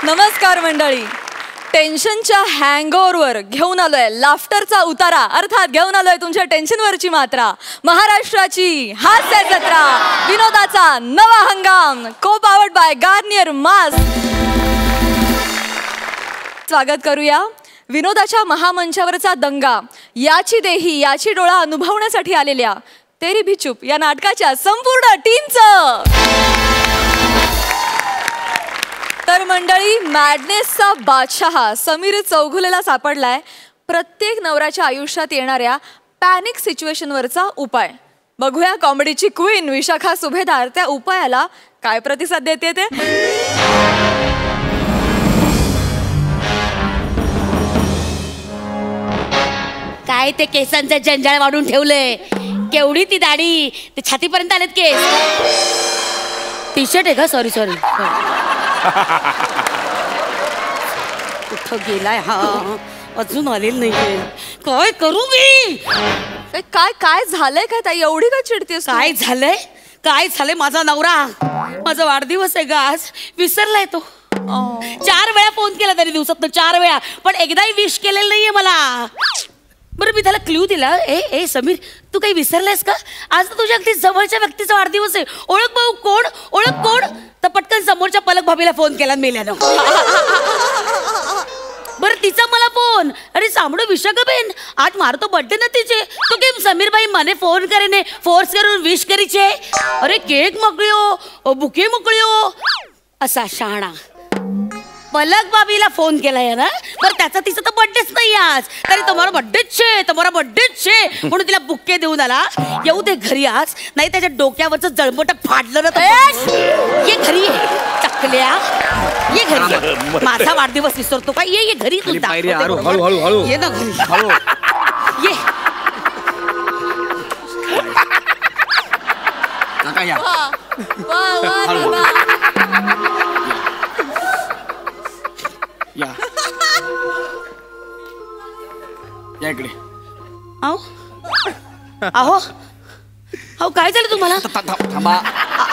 नमस्कार मंडळी. टेन्शनच्या हँगओव्हरवर घेऊन आलोय लाफ्टरचा उतारा, अर्थात घेऊन आलोय तुमच्या टेन्शनवरची मात्रा. महाराष्ट्राची हास्य जत्रा, विनोदाचा नवा हंगाम, को पावर्ड बाय गार्नियर मास्क. स्वागत करूया विनोदाच्या महामंचावरचा दंगा, याची देही याची डोळा अनुभवण्यासाठी आलेल्या तेरी भी चुप या नाटकाच्या संपूर्ण टीमचं. तर मंडळी, मॅडनेसचा बादशाह समीर चौघुलेला सापडलाय प्रत्येक नवऱ्याच्या आयुष्यात येणाऱ्या पॅनिक सिच्युएशनवरचा उपाय. बघूया कॉमेडीची क्वीन विशाखा सुभेदार त्या उपायाला काय प्रतिसाद देते ते. काय ते केसांचे जंजाळ वाढून ठेवले, केवढी ती दाढी, ते छातीपर्यंत आलेत केस. टी शर्ट आहे का? Sorry sorry. कुठं गेलाय हा? अजून आलेलं नाहीये. काय करू मी? काय काय झालंय काय ताई, एवढी का चिडतेस? काय झालंय? काय झालंय? माझा नवरा, माझा वाढदिवस आहे ग आज, विसरलाय तो. 4 वेळा फोन केला तरी दिवसात 4 वेळा, पण एकदाही विश केलेलं नाहीये मला. बरं, मी त्याला क्ल्यू दिला, ए समीर, तू काही विसरलायस का? आज तर तुझ्या अगदी जवळच्या व्यक्तीचा वाढदिवस आहे. ओळख भाऊ कोण? ओळख कोण? तर पटकन समोरच्या पलक भाभीला फोन केला मेल्यानं. बरं, तिचा मला फोन, अरे सामडो विशाखाबेन, आज मारतो बर्थडे ना तिचे, तो केम समीर भाई मने फोन करे फोर्स करून विश करीचे. अरे केक मोकळ्यो, बुके मोकळ्यो, असा शहाणा पलक बाबीला फोन केलाय ना. बरं, त्याचा तिचा तर बर्थडेच नाही आज, तरी तुम्हाला बर्थडेच छे म्हणून तिला बुके देऊन आला. येऊ दे घरी आज, नाही त्याच्या डोक्यावरचं जळमोट फाडलं ना. ये घरी ये चकल्या, ये घरी ये. माझा वाढदिवस विसरतो का? ये घरी तू. ये ना घरी, ये. या इकडे. अहो अहो अहो, काय झालं तुम्हाला? थांबा.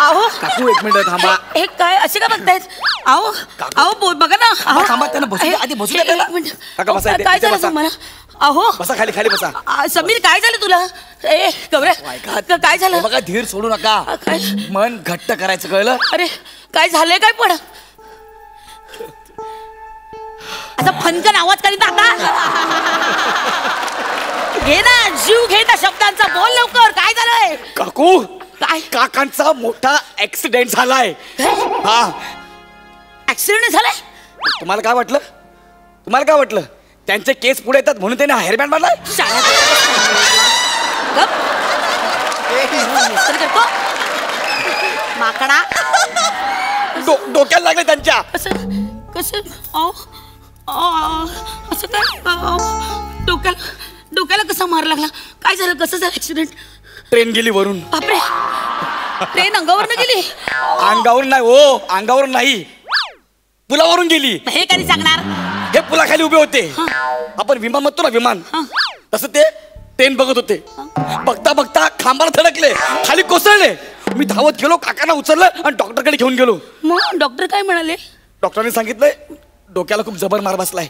अहो काकू, 1 मिनिट थांबा. हे काय असे का बघतायत? अहो अहो बघा ना. थांबा, त्यांना बसू द्या, आधी बसू द्या त्याला. काका बसा इथे, काय झालं बसा. तुम्हाला? अहो बसा, खाली बसा. समीर, काय झालं तुला? ए गौऱ्या, काय झालं? बघा, धीर सोडू नका, काय? मन घट्ट करायचं, कळलं? अरे काय झालंय काय? पण असा फनकन आवाज करीत आता घे ना, जीव घे ना शब्दांचा, बोल लवकर, काय झालंय? काकू, काय? काकांचा मोठा ऍक्सिडेंट झालाय. हा, ऍक्सिडेंट झालाय? तुम्हाला काय वाटलं? त्यांचे केस पुढे येतात म्हणून त्याने हेअरबँड मारलाय. माकडा, डोक्याला लागले त्यांच्या. कसं असं काय? डोक्याला कसा मार लागला? काय झालं? कसं झालं ऍक्सिडेंट? ट्रेन गेली वरून. बापरे, ट्रेन अंगावर गेली? अंगावर नाही, पुलावरून गेली. हे कधी सांगणार? हे पुलाखाली उभे होते, आपण विमान म्हणतो ना, विमान, तसं ते ट्रेन बघत होते. बघता खांबाला धडकले, खाली कोसळले. मी धावत गेलो, काकांना उचललं आणि डॉक्टरकडे घेऊन गेलो. मग डॉक्टर काय म्हणाले? डॉक्टरांनी सांगितलंय डोक्याला खूप जबर मार बसलाय.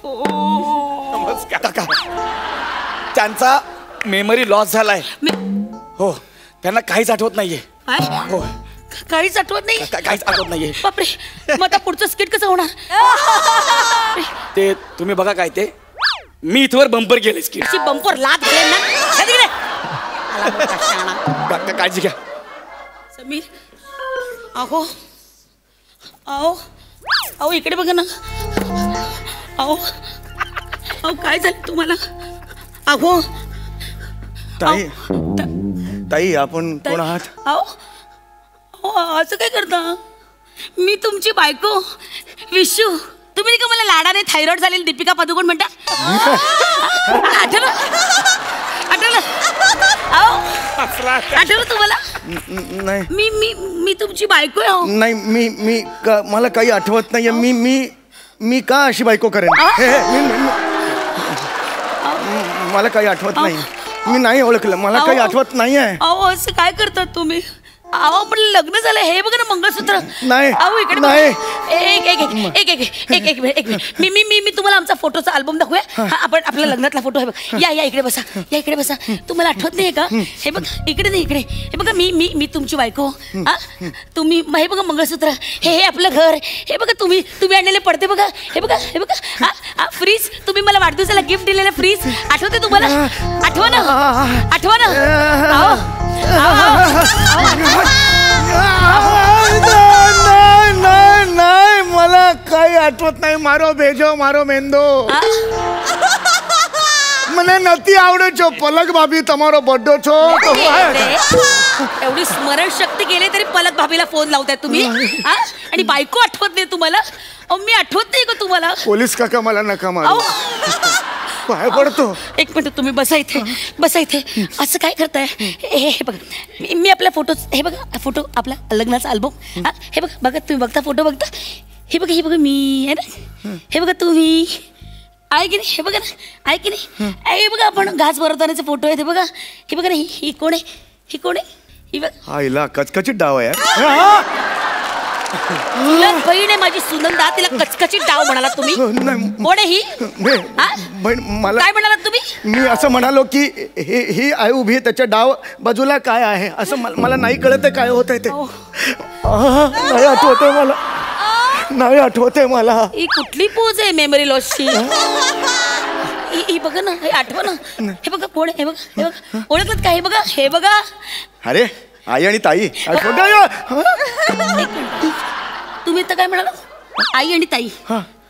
काका, त्यांचा मेमरी लॉस झालाय. हो, त्यांना काहीच आठवत नाहीये. हो, काहीच आठवत नाही? काहीच आठवत नाहीये. बापरे, मग आता पुढचं स्किट कसं होणार? ते तुम्ही बघा, काय ते मी इथवर बंपर गेले स्किट. अशी बंपर लाद घालेन ना. काका, काळजी घ्या. समीर, अहो इकडे बघा ना. अहो काय झालं तुम्हाला? अहो ताई, आपण कोण आहात? अहो असं काय करता? मी तुमची बायको विशू. तुम्ही नाही का मला लाडाने थायरॉइड झालेली दीपिका पादुकोण म्हणता? आठवलं तुम्हाला? नाही, मी तुमची बायको आहे. नाही, मला काही आठवत नाहीये. मी का अशी बायको करेन? मला काही आठवत नाही. मी नाही ओळखलं, मला काही आठवत नाहीये. अहो असं काय करतात तुम्ही? अहो पण लग्न झालं हे बघा ना मंगळसूत्र. नाही, अहो इकडे नाही. एक मी तुम्हाला आमचा फोटोचा अल्बम दाखवूया. आपण आपल्या लग्नातला फोटो आहे बघ. या इकडे बसा, या इकडे बसा. तुम्हाला आठवत नाही का? हे बघ इकडे नाही, इकडे. हे बघा मी तुमची बायको. तुम्ही हे बघा मंगळसूत्र. हे आपलं घर. हे बघा तुम्ही आणलेले पडते बघा. हे बघा फ्रीज. तुम्ही मला वाढदिवसाला गिफ्ट दिलेलं फ्रीज आठवते तुम्हाला? आठवा ना. नाही मला काही आठवत नाही. मारो भेजो मारो मेंदो. મને નથી આવડે છો પલક ભાભી તમારો બર્થડે છો તો एवढी स्मरणशक्ती गेले तरी पलक भाभीला फोन लावताय तुम्ही. आणि बायको आठवत नाही तुम्हाला? मी आठवत नाही का तुम्हाला? पोलीस काका मला नका मारू. पाय पडतो. एक मिनिट तुम्ही बसा इथे. असं काय करताय? हे बघा मी आपला फोटो. हे बघा फोटो आपला लग्नाचा अल्बम. हे बघा तुम्ही बघता फोटो बघता. हे बघा मी आहे ना. हे बघा तुम्ही आहे की नाही? हे बघा ना, आहे की नाही? हे बघा आपण घास भरवतानाचे फोटो आहेत. हे बघा ना. ही कोण आहे? ही बघ. आईला कचकचित डाव आहे. चुलत बहीण आहे माझी सुनंदा. तिला कचकचित डाव म्हणाला तुम्ही? कोण आहे ही? मला काय म्हणालात तुम्ही? मी असं म्हणालो की ही आई उभी आहे, त्याच्या डाव बाजूला काय आहे असं मला नाही कळत आहे काय होत आहे ते. नाही आठवते मला. ही कुठली पोज आहे मेमरी लॉसची? ही बघा ना, हे आठवा ना. हे बघा कोण आहे? हे बघा ओळखलं का? हे बघा. अरे आई आणि ताई. तुम्ही तर काय म्हणाला? आई आणि ताई.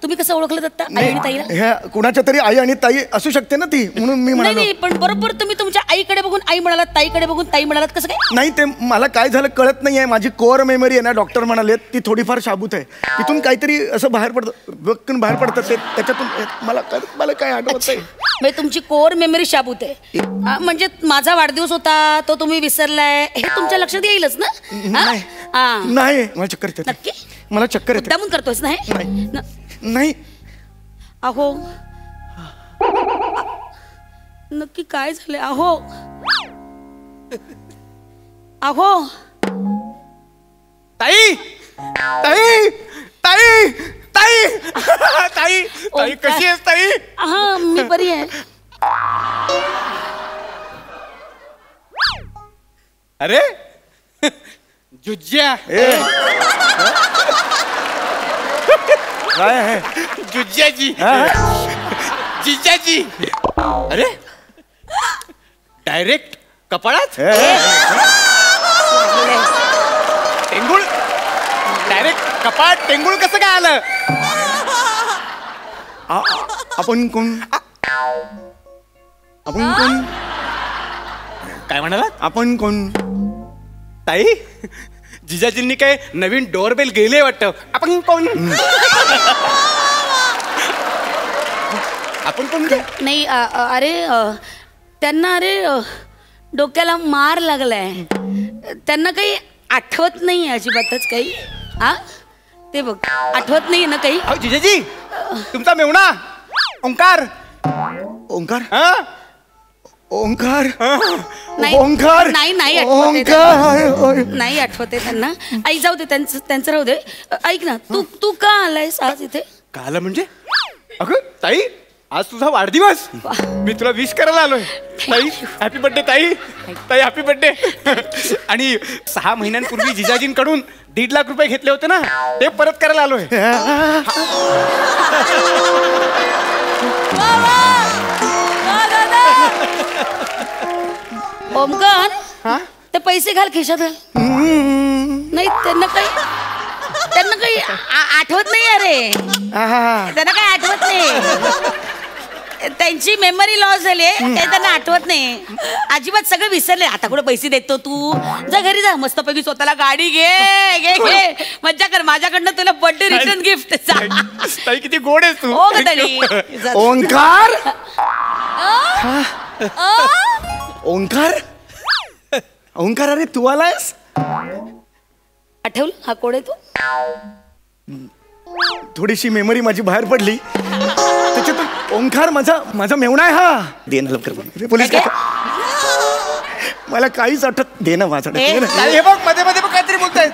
तुम्ही कसं ओळखलं आता आई आणि ताईला? ह्या कुणाच्या तरी आई आणि ताई असू शकते ना ती, म्हणून मी म्हणालो. नाही पण बरोबर तुम्ही तुमच्या आईकडे बघून आई म्हणालात, ताईकडे बघून ताई म्हणालात. कसं काय? नाही ते मला काय झालं कळत नाहीये. माझी कोअर मेमरी आहे ना, डॉक्टर म्हणाले ती थोडीफार शाबूत आहे. तिथून काहीतरी असं बाहेर पडतं ते त्याच्यातून मला काय आठवत नाही. म्हणजे तुमची कोअर मेमरी शाबूत आहे. म्हणजे माझा वाढदिवस होता तो तुम्ही विसरलाय हे तुमच्या लक्षात येईलच ना? नाही मला चक्कर येते. नक्की? मला चक्कर येते. मुद्दामून करतोयस ना हे? नाही. अहो नक्की काय झालंय? अहो ताई ताई ताई ताई ताई ताई कशी आहेस ताई? हा मी बरी आहे. अरे जुज्या. काय आहे? जुज्जाजी. जिजाजी. अरे डायरेक्ट कपाळात टेंगुळ. डायरेक्ट कपाळात टेंगुळ कसं काय आलं? आपण कोण? काय म्हणाला? आपण कोण? ताई जिजाजींनी काय नवीन डोअरबेल गेले वाटतं. आपण कोण? आपण कोण? नाही अरे त्यांना डोक्याला मार लागलाय. त्यांना काही आठवत नाही अजिबातच काही. ते बघ आठवत नाही ना काही. जिजाजी तुमचा मेवणा ओंकार. ओंकार. नाही आठवते त्यांना. आई जाऊ दे त्यांचं राहू दे. ऐक ना तू का आलायस आज इथे? का आलं म्हणजे? अगं ताई आज तुझा वाढदिवस. मी तुला विश करायला आलोय. ताई हॅपी बर्थडे ताई. ताई हॅपी बर्थडे. आणि 6 महिन्यांपूर्वी जिजाजींकडून 1.5 लाख रुपये घेतले होते ना, ते परत करायला आलोय. ओमकार ते पैसे घाल खिशात. नाही त्यांना काही आठवत नाही. अरे त्यांना काही आठवत नाही. त्यांची मेमरी लॉस झाली आहे. ते त्यांना आठवत नाही अजिबात. सगळं विसरले. आता कुठे पैसे देतो तू? जा घरी जा मस्तपैकी स्वतःला गाडी घे मज्जा कर. माझ्याकडनं तुला बर्थडे रिटर्न गिफ्ट. ताई किती गोड आहेस तू. ओंकार. ओंकार अरे तू आलायस? आठवलं हा कोण आहे तू? थोडीशी मेमरी माझी बाहेर पडली त्याच्यातून. ओंकार माझा मेवणा आहे. हा दे ना लवकर पोलीस. मला काहीच आठवत. दे ना माझा. हे बघ मध्ये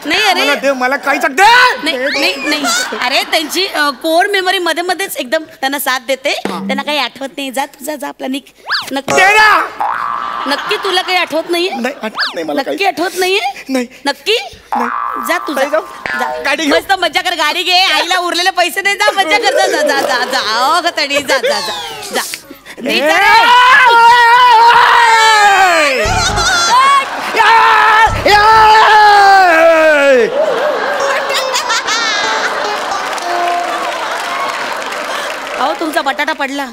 नाही अरे मला दे, मला काहीच नाही नाही नाही अरे त्यांची कोर मेमरी मध्ये मध्येच एकदम त्यांना साथ देते. त्यांना काही आठवत नाही. जा तुझा जा आपला निक. नक्की तुला काही आठवत नाहीये? नाही आठवत नाही मला नक्की आठवत नाहीये? नाही. नक्की जा तुझा गाडी मस्त मजा कर. गाडी घे. आईला उरलेले पैसे दे. जा मजा कर. जा जा जा जा खतडी. जा जा जा जा नीट जा रे. अहो तुमचा बटाटा पडला.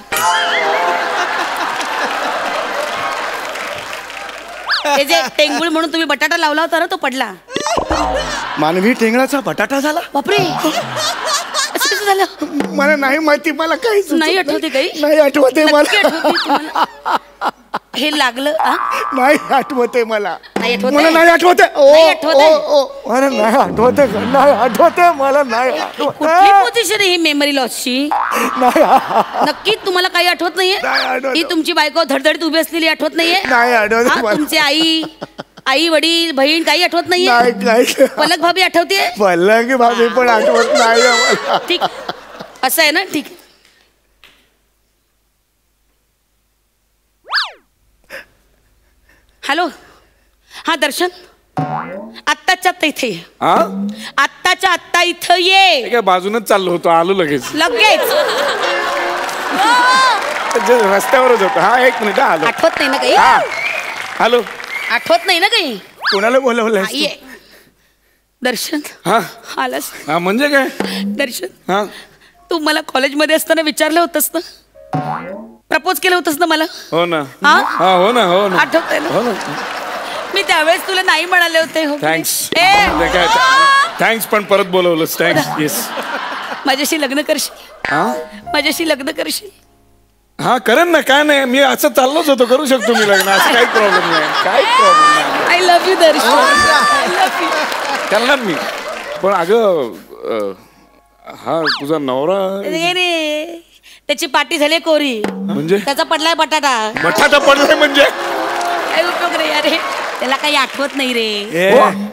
ते जे टेंगुळ म्हणून तुम्ही बटाटा लावला होता ना तो पडला. मानवी टेंगळाचा बटाटा झाला. बापरे असं कसं झालं? मला नाही माहिती. मला काहीच नाही आठवते काही? नाही आठवते नक्की मला. आठवते तुम्हाला? हे लागलं नाही आठवते मला. नाही आठवते? मला नाही आठवते. नाही आठवते? मला नाही आठवते. नाही आठवते मला. नाही आठवते. कुठली पोझिशन आहे ही मेमरी लॉसची? नाही नक्की तुम्हाला काही आठवत नाही नाहीये? आठवत. ही तुमची बायको धडधडीत उभी असलेली आठवत नाहीये? नाही आठवत हा, मला. तुमचे आई वडील बहीण काही आठवत नाहीये? नाही काय पलक भाभी आठवते? पल्लकी भाभी पण आठवत नाही मला. ठीक असं आहे ना. ठीक हॅलो. हा दर्शन आत्ताच्या आत्ता इथे ये. हा आत्ताच्या आत्ता इथं ये. काय बाजूनच चाललो होतो. आलो लगेच. लगेच. रस्त्यावरच होतो. हा 1 मिनिट आलो. आठवत नाही ना काही? हा हॅलो. आठवत नाही ना काही? कोणाला बोलवलं? ये दर्शन. हा आलास? हा म्हणजे काय? दर्शन हा तू मला कॉलेजमध्ये असताना विचारलं होतंस ना? प्रपोज केलं होतंस ना मला? हो ना. हा? हा हो ना. हो ना. आठवतंय ना? हो ना. मी त्यावेळेस तुला नाही म्हणाले होते. हो की नाही? थँक्स. ए, थँक्स पण परत बोलवलंस. थँक्स. येस. माझ्याशी लग्न करशील? हा माझ्याशी लग्न करशील? हा करेन ना. काय नाही. मी असं चाललोच होतो. करू शकतो मी लग्न. असं काही प्रॉब्लेम नाही. काही प्रॉब्लेम नाही. I love you Darshan. I love you. करणार मी. पण अगं हा तुझा नवरा रे त्याची पाठी झाली कोरी. म्हणजे त्याचा पडलाय बटाटा. बटाटा पडलाय म्हणजे काय उपयोग रे अरे. त्याला काही आठवत नाही रे.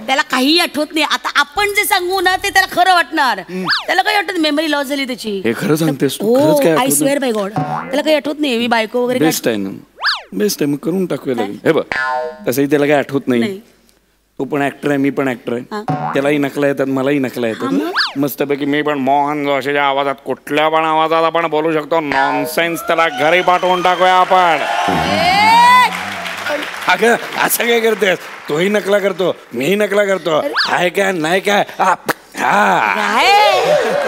त्याला काही आठवत नाही. आता आपण जे सांगू ना ते त्याला खरं वाटणार. त्याला काही आठवत. मेमरी लॉस झाली त्याची. हे खरं सांगतेस तू? खरंच काय आय आठवत स्वेअर बाय गॉड. त्याला काही आठवत नाही. मी बायको वगैरे काही बेस्ट आहे ना. बेस्ट आहे. मग करून टाकूया लग्न. हे बघ तसंही त्याला काही आठवत नाही. नाही. तू पण ऍक्टर आहे. मी पण ऍक्टर आहे. त्यालाही नकला येतात. मलाही नकला येतात. मस्तपैकी मी पण मोहन जोशीच्या आवाजात कुठल्या पण आवाजात आपण बोलू शकतो. नॉनसेन्स त्याला घरी पाठवून टाकूया आपण. अगं असं काय करतेस? तोही नकला करतो. मीही नकला करतो. आहे काय नाही काय?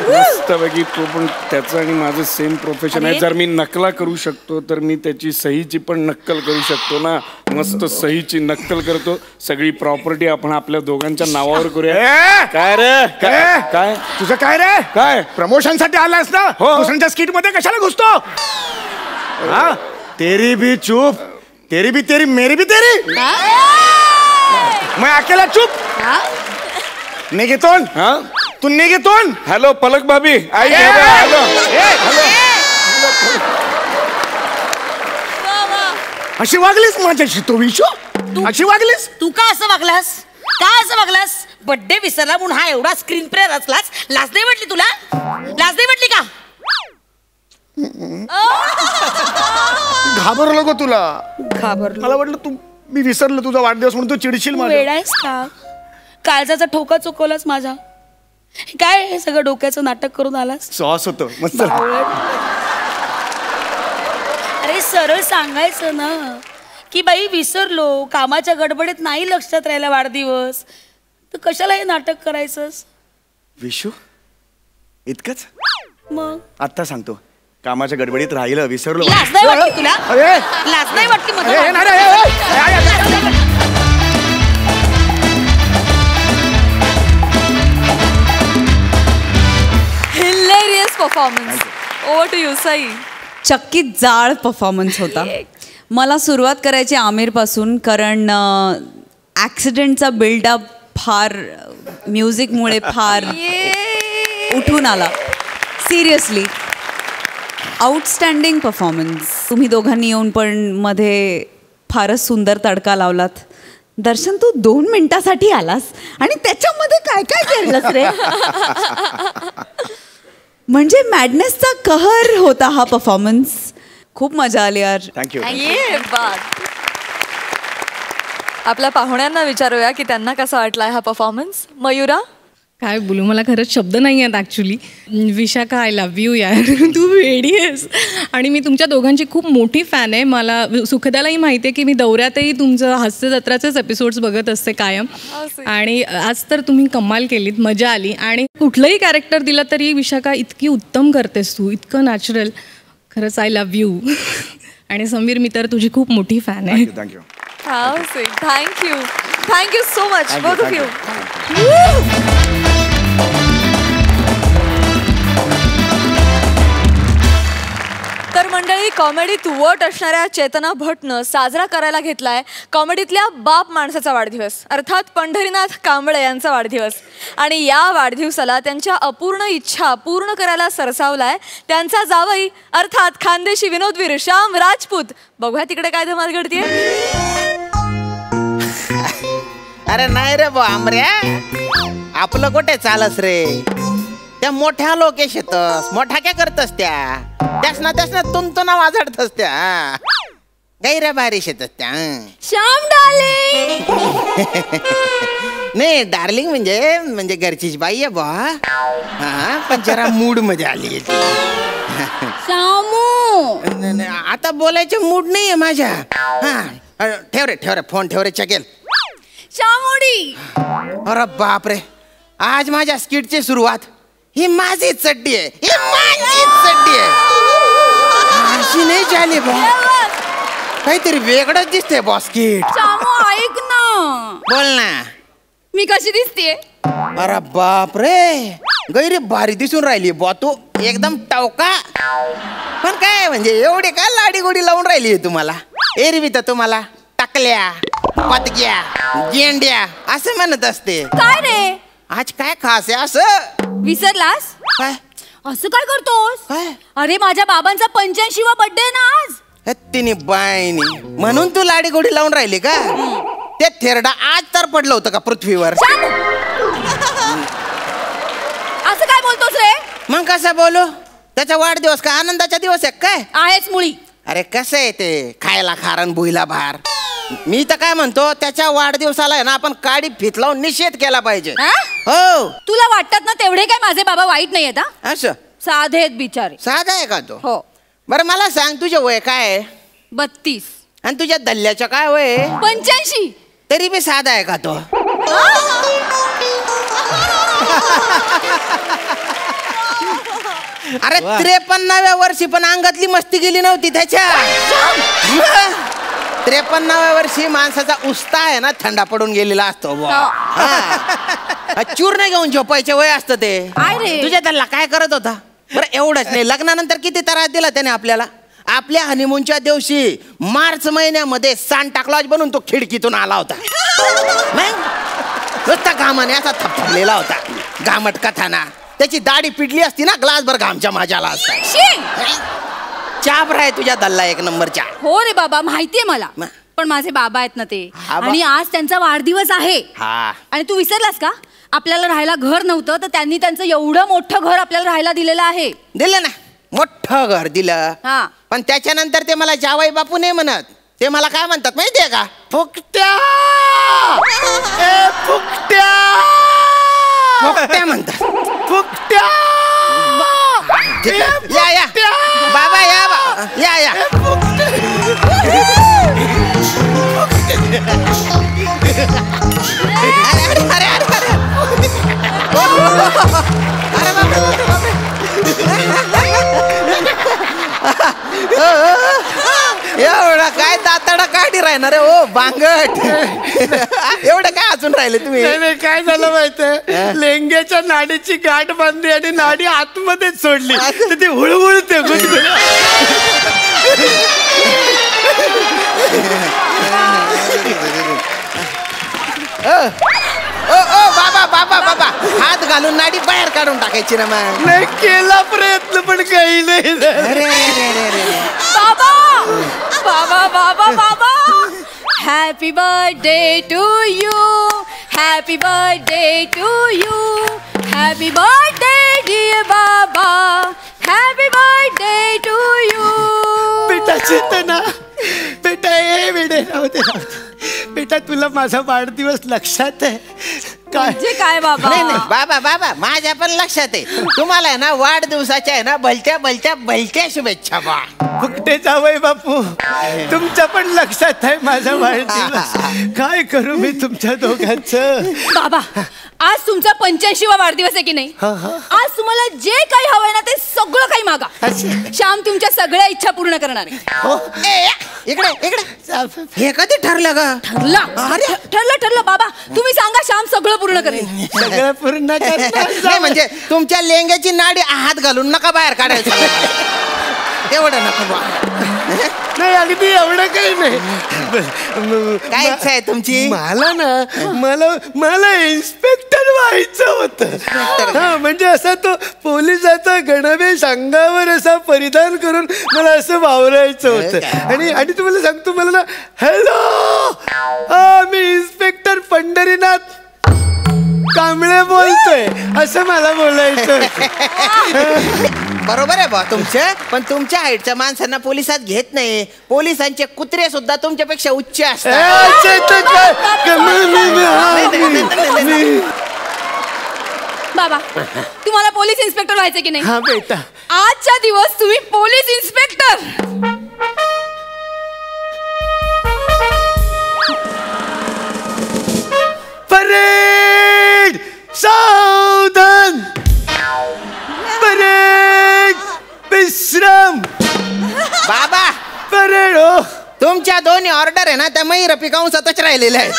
मस्तपैकी तो पण त्याचं आणि माझं सेम प्रोफेशन आहे. जर मी नकला करू शकतो तर मी त्याची सहीची पण नक्कल करू शकतो ना. मस्त सहीची नक्कल करतो. सगळी प्रॉपर्टी आपण आपल्या दोघांच्या नावावर करूया. काय रे? काय काय तुझं काय रे? काय प्रमोशन साठी आलास ना? हो. दुसऱ्यांच्या स्किट मध्ये कशाला घुसतो? हा तेरी भी चूप. तेरी भी तेरी मेरी भी तेरी. मैं अकेला चुप. निघेतोन. हा तू निघेतोन. हॅलो पलक भाभी. आई हॅलो. अशी वागलीस माझ्याशी तू विशू? अशी वागलीस? तू का असं वागलास? का असं वागलास? बर्थडे विसरला म्हणून हा एवढा स्क्रीन प्ले रचलास. लाज नाही वाटली तुला? लाज नाही वाटली का? घाबरलो गो तुला. घाबरलो. मला वाटलं तू मी विसरलो तुझा वाढदिवस म्हणून तू चिडशील माझ्या. वेडायस का? काळजाचा ठोका चुकवलास माझा. काय हे सगळं डोक्याचं नाटक करून आलास? सॉस होतं मस्त. अरे सरळ सांगायचं ना की बाई विसरलो. कामाच्या गडबडीत नाही लक्षात राहिला वाढदिवस. तर कशाला हे नाटक करायचंस? विशू इतकंच? मग आता सांगतो. कामाच्या गडबडीत राहिलं विसरलो. लाज नाही वाटली तुला? अरे लाज नाही वाटली मला? अरे, नाही, नाही, लाज नाही वाटली? Hilarious performance. Over to you Sai. चक्कीत जाळ परफॉर्मन्स होता. मला सुरुवात करायची आमिरपासून, कारण ॲक्सिडेंटचा बिल्डअप फार म्युझिकमुळे फार उठून आला. Seriously outstanding performance. तुम्ही दोघांनी येऊन पण मध्ये फारच सुंदर तडका लावलात. दर्शन तू 2 मिनिटासाठी आलास आणि त्याच्यामध्ये काय काय केलंस रे. म्हणजे मॅडनेसचा कहर होता हा परफॉर्मन्स. खूप मजा आली यार. थँक्यू. ये बात. आपल्या पाहुण्यांना विचारूया की त्यांना कसा वाटलाय हा परफॉर्मन्स. मयुरा. काय बोलू, मला खरंच शब्द नाही आहेत actually. Vishakha, I love you यार. तू वेडी आहेस आणि मी तुमच्या दोघांची खूप मोठी फॅन आहे. मला सुखदालाही माहिती आहे की मी दौऱ्यातही तुमचं हास्य जत्राचेच एपिसोड्स बघत असते कायम. आणि आज तर तुम्ही कमाल केलीत, मजा आली. आणि कुठलंही कॅरेक्टर दिलं तरी विशाखा इतकी उत्तम करतेस तू, इतकं नॅचरल. खरंच आय लव्ह यू. आणि समीर, मी तर तुझी खूप मोठी फॅन आहे. Thank you. Thank you so much both of you. तर मंडळी, कॉमेडी तुवट असणाऱ्या चेतना भटनं साजरा करायला घेतलाय कॉमेडीतल्या बाप माणसाचा वाढदिवस, अर्थात पंढरीनाथ कांबळे यांचा वाढदिवस. आणि या वाढदिवसाला त्यांच्या अपूर्ण इच्छा पूर्ण करायला सरसावलाय त्यांचा जावई, अर्थात खानदेशी विनोदवीर श्याम राजपूत. बघूया तिकडे काय धमाल घडतीये. अरे नाही रे बा आमऱ्या, आपलं कुठे चालस रे. त्या मोठ्या लोकेश येतस, मोठ्या काय करतस त्यासना तुंतुना वाजडतस त्या गैऱ्या बारीश येतस त्या. श्याम डार्लिंग. नाही डार्लिंग म्हणजे घरचीच बाई आहे बा. हा पण जरा मूड मध्ये आली. श्यामू, आता बोलायचे मूड नाहीये माझ्या. हा ठेव रे फोन ठेव रे चकेल. श्यामुडी. अरे बापरे, आज माझ्या स्किटची सुरुवात ही माझी चड्डी आहे, ही माझी चड्डी आहे. अशी नाही झाली बा, काहीतरी वेगळंच दिसतंय बॉस स्किट. श्यामू ऐक ना. बोल ना. मी कशी दिसतेय? अरे बापरे, गैरी भारी दिसून राहिली बॉ तू, एकदम टवका. पण काय म्हणजे एवढे काय लाडी गोडी लावून राहिली तुम्हाला. एरवी तर तुम्हाला टाकल्या, पतक्या, गेंड्या असं म्हणत असते. काय रे, आज काय खास आहे असं? विसरलास? काय असं काय करतोस? काय? अरे माझ्या बाबांचा 85वा बर्थडे ना आज. तिने बायनी म्हणून तू लाडी गोडी लावून राहिली का? ते थेरडा आज तर पडलं होतं का पृथ्वीवर? असं काय बोलतोस रे? मग कसं बोलू? त्याचा वाढदिवस का आनंदाचा दिवस आहे काय? आहेच मुळी. अरे कसं आहे ते, खायला खारण भुईला भार. मी तर काय म्हणतो, त्याच्या वाढदिवसाला आहे ना आपण काडी फित लावून निषेध केला पाहिजे. हो. तुला वाटतात ना तेवढे काय माझे बाबा वाईट नाही आहेत? असं साधेत बिचारे. साधा आहे का तो? हो. बरं मला सांग, तुझे वय काय आहे? 32. आणि तुझ्या दल्ल्याचं काय वय? 85. तरी बी साधा आहे का तो? अरे 53व्या वर्षी पण अंगातली मस्ती गेली नव्हती त्याच्या. 53व्या वर्षी माणसाचा उस्ता आहे ना थंडा पडून गेलेला असतो. चूर्ण घेऊन झोपायचे वय असतं ते. तुझ्या त्याला काय करत होता? बरं एवढंच नाही, लग्नानंतर किती त्रास दिला त्याने आपल्याला. आपल्या हनीमूनच्या दिवशी मार्च महिन्यामध्ये सांता क्लॉज बनून तो खिडकीतून आला होता. नुसता घामाने असा थपथपलेला होता, घामट कथाना. त्याची दाढी पिटली असती ना ग्लासभर घामच्या माझ्याला असता. चाप राय तुझ्या दल्ला एक नंबरच्या. हो रे बाबा, माहितीये मला. पण माझे बाबा आहेत ना ते, आणि आज त्यांचा वाढदिवस आहे. आणि तू विसरलास का? आपल्याला राहायला घर नव्हतं तर त्यांनी त्यांचं एवढं मोठं घर आपल्याला राहायला दिलेलं आहे. दिलं ना, मोठं घर दिलं. पण त्याच्यानंतर ते मला जावई बापू नाही म्हणत, ते मला काय म्हणतात माहितीये का? फुकट्या. फुकट्या फुकट्या म्हणतात. फुकट्या. या या बाबा, या या. एवढा काय दाताडा काढी राहणार आहे ओ बांगट. एवढं काय अजून राहिले तुम्ही? काय झालं माहितीये, लेंग्याच्या नाडीची गाठ बांधली आणि नाडी आतमध्येच सोडली, तर ती हुळहुळते गुदगुड. बाबा बाबा बाबा, हात घालून नाडी बाहेर काढून टाकायची ना. मग नाही केला प्रयत्न पण काही नाही. बाबा बाबा बाबा बाबा, happy birthday to you, happy birthday to you, happy birthday dear Baba, happy birthday to you. बेटा चेतना, बेटा ए वेडे राहते बेटा, तुला माझा वाढदिवस लक्षात आहे काय? म्हणजे काय बाबा? नाही नाही बाबा बाबा, माझ्या पण लक्षात आहे. तुम्हाला आहे ना वाढदिवसाच्या आहे ना भलत्या भलत्या भलत्या शुभेच्छा बा. फुकटे जावई बापू, तुमच्या पण लक्षात आहे माझा वाढदिवस. काय करू मी तुमच्या दोघांचं? बाबा, आज तुमचा 85वा वाढदिवस आहे की नाही? आज तुम्हाला जे काही हवंय ना ते सगळं काही मागा. श्याम तुमच्या सगळ्या इच्छा पूर्ण करणार आहे. इकडे इकडे, हे कधी ठरलं ग? ठरलं बाबा. तुम्ही सांगा, श्याम सगळं पूर्ण करेल. सगळं पूर्ण नाही म्हणजे तुमच्या लेंग्याची नाडी हात घालून नका बाहेर काढायचं. एवढं नको बा. नाही अगदी एवढं काही नाही. काय इच्छा आहे तुमची? मला ना मला इन्स्पेक्टर व्हायचं होतं. हा म्हणजे असा तो पोलिसाचा गणवेश अंगावर असा परिधान करून मला असं वावरायचं होतं. आणि तुम्हाला सांगतो, मला ना हॅलो मी इन्स्पेक्टर पंढरीनाथ कांबळे बोलतोय असं मला बोलायचं. बरोबर आहे बा तुमचं, पण तुमच्या हाईटच्या माणसांना पोलिसात घेत नाही. पोलिसांचे कुत्रे सुद्धा तुमच्यापेक्षा उच्च असतात. बाबा, तुम्हाला पोलीस इन्स्पेक्टर व्हायचं की नाही? हा बेटा, आजच्या दिवस तुम्ही पोलीस इन्स्पेक्टर. परेड सावधान, परेड विश्राम. बाबा परेड हो. तुमच्या दोन्ही ऑर्डर आहे ना त्या मैर पिकांसातच राहिलेल्या आहेत.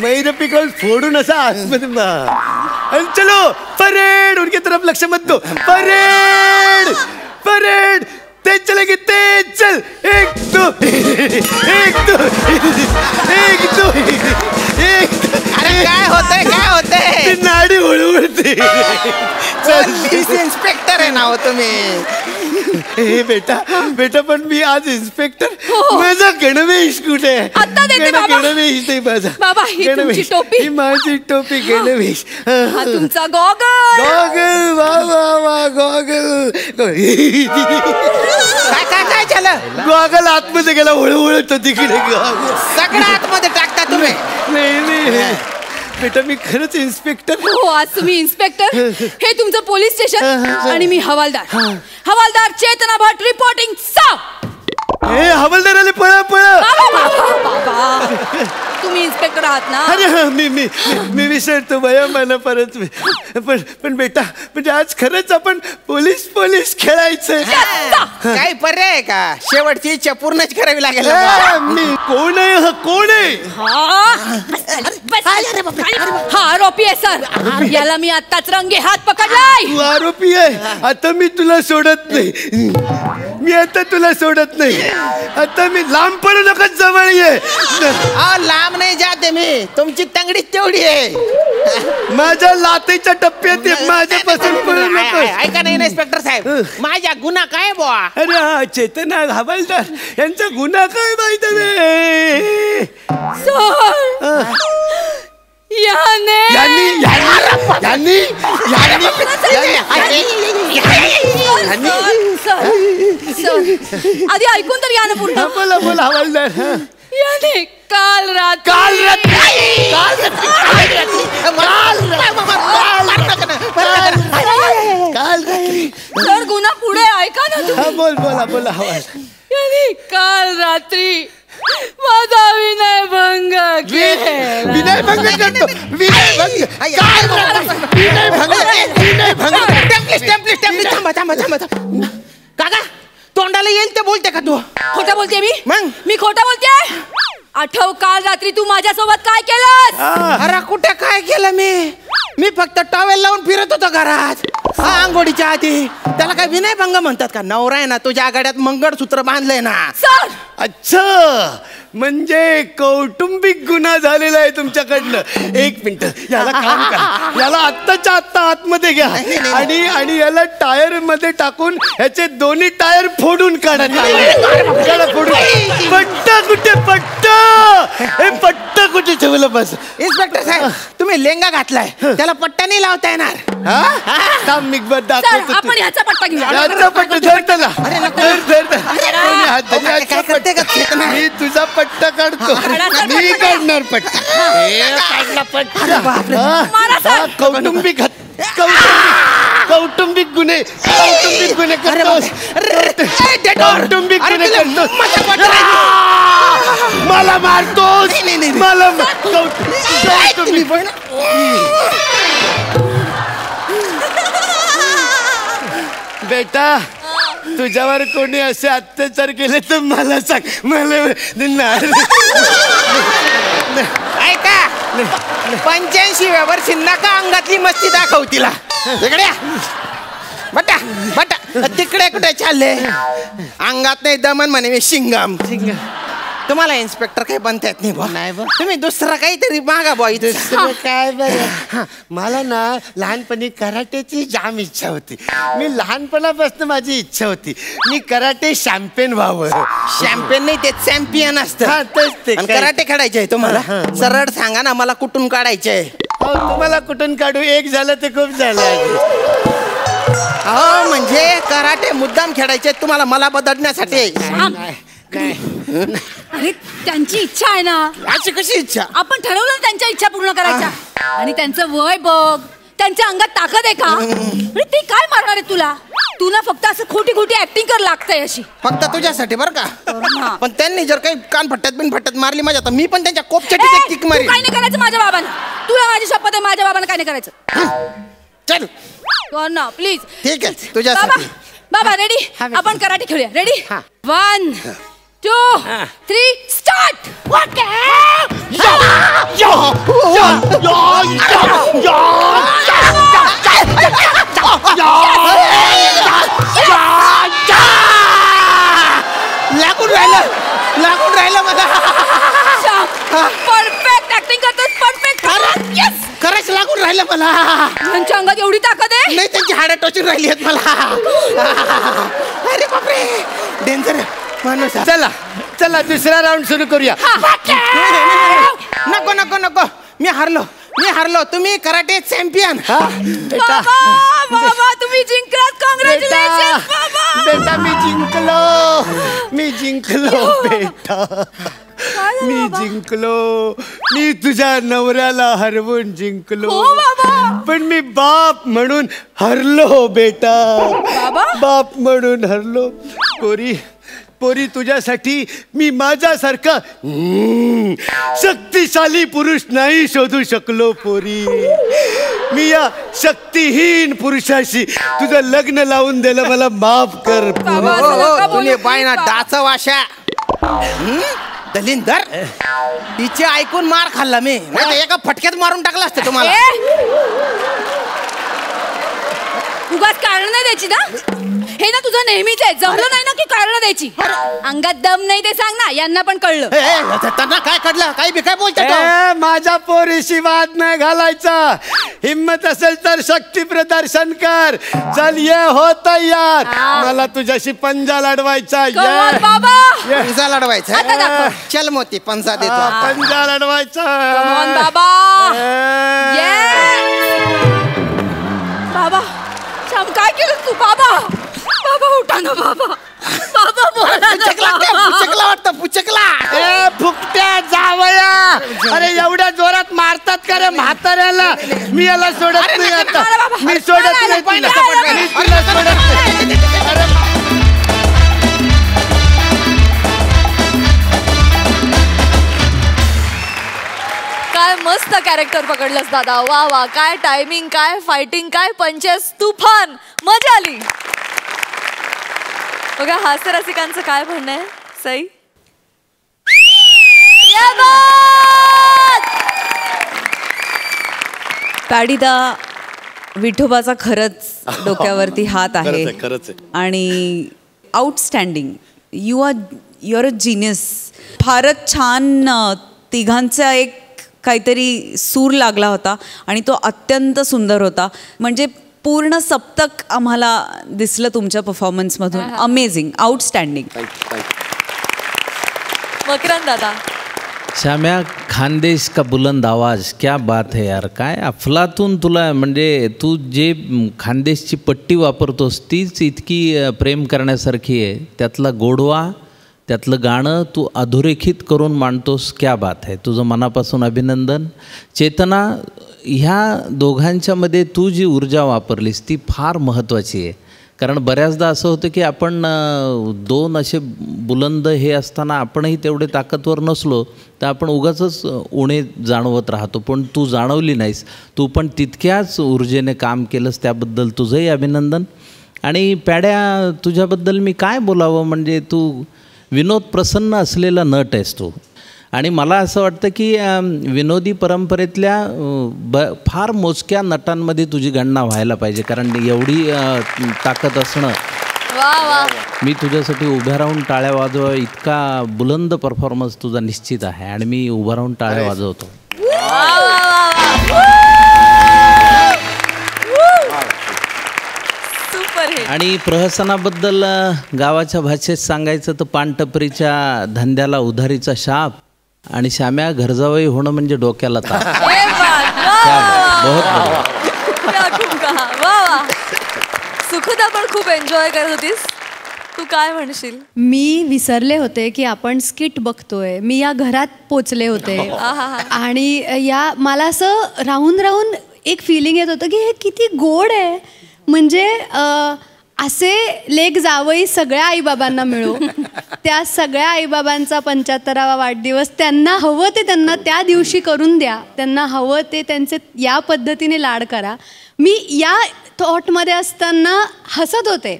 मैर पिकल फोडून असा आतमध्ये आणि चलो परेड. उनकी तरफ लक्ष मत दो. परेड परेड, तेज चलेगी तेज चल. एक दो एक दो एक दो एक. अरे काय होतंय? नाडी हळूहळते. पोलीस इन्स्पेक्टर आहे ना हो तुम्ही. हे बेटा पण मी आज इन्स्पेक्टर. माझा गणवेश कुठे? आता देते बाबा. गणवेश नाही माझा. बाबा, ही तुमची टोपी. ही माझी टोपी, गणवेश. हा तुमचा गॉगल. गॉगल, वा वा वा गॉगल. काय झालं? गॉगल आतमध्ये गेला, हळूहळू तिकडे. सगळं आतमध्ये टाकता तुम्ही. नाही बेटा, मी खरंच इन्स्पेक्टर. हो, आज तुम्ही इन्स्पेक्टर, हे तुमचं पोलीस स्टेशन आणि मी हवालदार. हवालदार चेतना भट रिपोर्टिंग. हे हवालदार आले, पळा पळा. तुम्ही इन्स्पेक्टर आहात ना? अरे हा, मी विसरतो भया मला परत. पण बेटा, म्हणजे आज खरंच आपण पोलीस खेळायचं. काही पर्याय आहे का? शेवटची इच्छा पूर्णच करावी लागेल. मी कोण आहे? हा कोण आहे? हा आरोपी आहे सर. याला मी आत्ताच रंगे हात पकडलाय. तू आरोपी आहे? आता मी तुला सोडत नाही. मी आता तुला सोडत नाही. आता मी लांब पडू नका, जवळ ये. लांब नाही जाते मी. तुमची तंगडी तेवढी आहे. माझ्या लातेच्या टप्प्यात माझ्यापासून पडू नका. ऐका नाही इन्स्पेक्टर साहेब, माझ्या गुन्हा काय बुवा? अरे हा चेतना हवालदार यांचा गुन्हा काय माहित आहे? आधी ऐकून तर या ना पूर्ण. बोला हवालदार. याने काल रात्री सर गुन्हा पुढे ऐका ना तुम्ही. बोला हवालदार. याने काल रात्री माझा विनयभंग केला. विनयभंग करतो. काका, तोंडाला येईल ते बोलते का तू? खोटं बोलते मी? मग? मी खोटं बोलते? आठव, काल रात्री तू माझ्यासोबत काय केलं? अरे कुठे काय केलं मी फक्त टॉवेल लावून फिरत होतो घरात. आंघोळीच्या आधी. त्याला काय विनयभंग म्हणतात का? नवरा आहे ना तुझ्या आघाड्यात मंगळसूत्र बांधलंय ना. सर, अच्छा, म्हणजे कौटुंबिक गुन्हा झालेला आहे तुमच्याकडनं. एक मिनिट, याला काम करा, याला आत्ताच्या आत्ता आतमध्ये घ्या आणि याला टायर मध्ये टाकून ह्याचे दोन्ही टायर फोडून काढा. पट्टा कुठे, पट्टा हे पट्टा कुठे ठेवलं बस. इन्स्पेक्टर साहेब, तुम्ही लेंगा घातलाय, त्याला पट्टा नाही लावता येणार. आपण ह्याचा पट्टा घेऊ. काय करते का? मी तुझा पट्टा काढतो, मी काढणार पट्टा. कौटुंबिक कौटुंबिक गुन्हे, कौटुंबिक गुन्हे करतो, कौटुंबिक गुन्हे करतो. मला मारतोस, मला कौटुंबिक. बेटा, तुझ्यावर कोणी असे अत्याचार केले तर मला सांग. मला ऐका, 85व्या वर्षी नका अंगातली मस्ती दाखव तिला. तिकडे बटा बटा, तिकडे कुठे चालले? अंगात नाही दमन म्हणे मी शिंगम. तुम्हाला इन्स्पेक्टर काही बनता येत नाही. तुम्ही दुसरा काहीतरी मागा बॉ. काय बरं, मला ना लहानपणी कराटेची जाम इच्छा होती. मी लहानपणापासून माझी इच्छा होती मी कराटे चॅम्पियन व्हावं. चॅम्पियन नाही, ते चॅम्पियन असतं. कराटे खेळायचे आहे तुम्हाला. सरळ सांगा ना, मला कुठून काढायचे? तुम्हाला कुठून काढू? एक झालं ते खूप झालं. हो, म्हणजे कराटे मुद्दाम खेळायचे तुम्हाला, मला बदलण्यासाठी. अरे त्यांची इच्छा आहे ना. अशी कशी इच्छा? आपण ठरवलं त्यांच्या इच्छा पूर्ण करायच्या. आणि त्यांचं वय बघ, त्यांच्या अंगात ताकद आहे का? अरे ते काय मारणार आहे तुला? तुला फक्त असं खोटी खोटी ऍक्टिंग कर लागतंय अशी. फक्त तुझ्यासाठी बरं का. पण त्यांनी जर काही कानफट्ट्यात मारली माझ्या, तर मी पण त्यांच्या कोपच्याची किक मारी. काय नाही करायचं माझ्या बाबांना. तुला माझी शपथ आहे, माझ्या बाबांना काय नाही करायचं. चल ना प्लीज. ठीक आहे, तुझ्यासाठी. बाबा रेडी? आपण कराटे खेळूया. रेडी? 1 2 3 स्टार्ट. लागून राहिलं मला. परफेक्ट ऍक्टिंग करतोस. परफेक्ट. यस, खरंच लागून राहिलं मला. त्यांच्या अंगात एवढी ताकद आहे? नाही, त्यांची हाडं टोचून राहिली आहेत मला. अरे बापरे, डेंजर माणूस. चला दुसरा राऊंड सुरू करूया. नको नको नको, मी हारलो. तुम्ही कराटे चॅम्पियन. बाबा तुम्ही जिंकलात. कॉंग्रॅच्युलेशन बाबा. बेटा मी जिंकलो बेटा. मी जिंकलो. मी तुझ्या नवऱ्याला हरवून जिंकलो. पण मी बाप म्हणून हरलो बेटा. बाप म्हणून हरलो. पोरी, तुझ्यासाठी मी माझ्यासारखा शक्तिशाली पुरुष नाही शोधू शकलो. पोरी, मी या शक्तिहीन पुरुषाशी तुझं लग्न लावून दिलं. मला माफ कर. तुम्ही बायना डाचा वाशा. दलिंदर, तिचे ऐकून मार खाल्ला मी. एका फटक्यात मारून टाकला असतं तुम्हाला. उगाच कारण नाही द्यायची ना. हे ना तुझं नेहमीच आहे. जमलं नाही ना की कारण द्यायची. अंगात दम नाही ते सांग ना. यांना पण कळलं. त्यांना काय कळलं? काही बी काय बोलतो? माझ्या पोरीशी वाद नाही घालायचा. हिम्मत असेल तर शक्ती प्रदर्शन कर. चल ये हो तयार. मला तुझ्याशी पंजा लढवायचा. पंजा लढवायचा. चल मोती, पंजा देतो. पंजा लढवायचा. बाबा श्याम, काय केलं तू? बाबा उठा ना बाबा. पुचकला वाटतं, पुचकला. फुकट्या जावया. अरे एवढ्या जोरात मारतात का रे म्हाताऱ्याला? मी याला सोडत नाही आता. मी सोडत नाही. काय मस्त कॅरेक्टर पकडलंस दादा. वा वा, काय टायमिंग, काय फायटिंग, काय पंचेस, तुफान. मजा आली. बघा हास्य रसिकांचं काय म्हणणं आहे. सई पॅडीदा, विठोबाचा खरंच डोक्यावरती हात आहे. खरंच. आणि outstanding. You are a genius. फारच छान तिघांचा एक काहीतरी सूर लागला होता आणि तो अत्यंत सुंदर होता. म्हणजे पूर्ण सप्तक आम्हाला दिसलं तुमच्या परफॉर्मन्समधून. Amazing, outstanding. मकरंद दादा. श्याम्या, खानदेश का बुलंद आवाज, क्या बात है यार. काय अफलातून तुला, म्हणजे तू जे खानदेशची पट्टी वापरतोस तीच इतकी प्रेम करण्यासारखी आहे. त्यातला गोडवा, त्यातलं गाणं तू अधोरेखित करून मांडतोस. क्या बात आहे. तुझं मनापासून अभिनंदन. चेतना, ह्या दोघांच्यामध्ये तू जी ऊर्जा वापरलीस ती फार महत्त्वाची आहे. कारण बऱ्याचदा असं होतं की आपण दोन असे बुलंद हे असताना आपणही तेवढे ताकदवर नसलो तर आपण उगाचच उणे जाणवत राहतो. पण तू जाणवली नाहीस. तू पण तितक्याच ऊर्जेने काम केलंस, त्याबद्दल तुझंही अभिनंदन. आणि पॅड्या, तुझ्याबद्दल मी काय बोलावं, म्हणजे तू विनोद प्रसन्न असलेला नट आहेस तू. आणि मला असं वाटतं की विनोदी परंपरेतल्या फार मोजक्या नटांमध्ये तुझी गणना व्हायला पाहिजे. कारण एवढी ताकद असणं. मी तुझ्यासाठी उभ्या राहून टाळ्या वाजवा इतका बुलंद परफॉर्मन्स तुझा निश्चित आहे. आणि मी उभा राहून टाळ्या वाजवतो. आणि प्रहसनाबद्दल गावाच्या भाषेत सांगायचं तर पानटपरीच्या धंद्याला उधारीचा शाप. आणि श्याम्या, घरजावई होणं म्हणजे डोक्याला ताप. सुखदा पण खूप एन्जॉय करत होतीस. तू काय म्हणशील? मी विसरले होते की आपण स्किट बघतोय. मी या घरात पोचले होते आणि या मला असं राहून राहून एक फिलिंग येत होतं की हे किती गोड आहे. म्हणजे असे लेक जावई सगळ्या आईबाबांना मिळो. त्या सगळ्या आईबाबांचा 75वा वाढदिवस त्यांना हवं ते त्यांना त्या दिवशी करून द्या. त्यांना हवं ते त्यांचे या पद्धतीने लाड करा. मी या थॉटमध्ये असताना हसत होते.